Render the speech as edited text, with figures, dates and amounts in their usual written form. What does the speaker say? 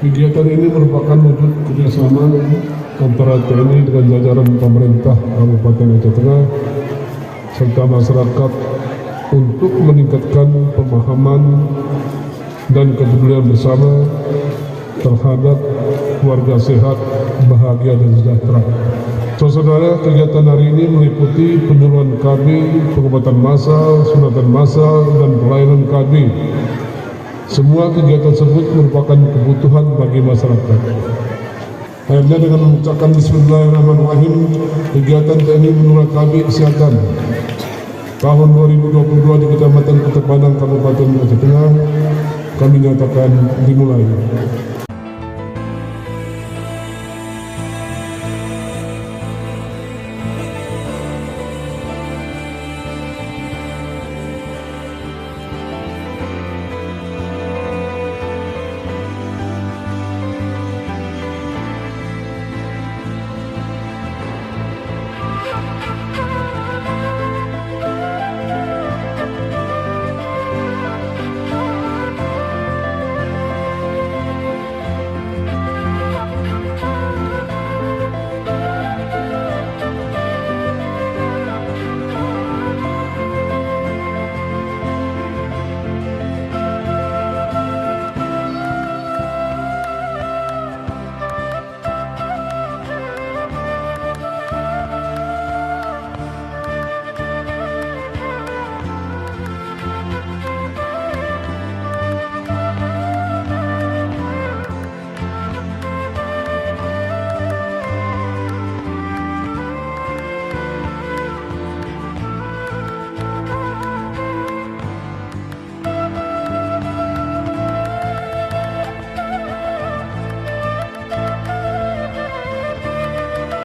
Kegiatan ini merupakan wujud kerjasama antara TNI dengan jajaran pemerintah Kabupaten Aceh Tengah serta masyarakat untuk meningkatkan pemahaman dan kepedulian bersama terhadap keluarga sehat, bahagia dan sejahtera. Saudara, kegiatan hari ini meliputi penyuluhan KB, pengobatan massal, sunatan massal, dan pelayanan KB. Semua kegiatan tersebut merupakan kebutuhan bagi masyarakat. Akhirnya dengan mengucapkan Bismillahirrahmanirrahim, kegiatan TNI Menurut KB Kesehatan tahun 2022 di Kecamatan Kota Padang, Kabupaten Aceh Tengah kami nyatakan dimulai.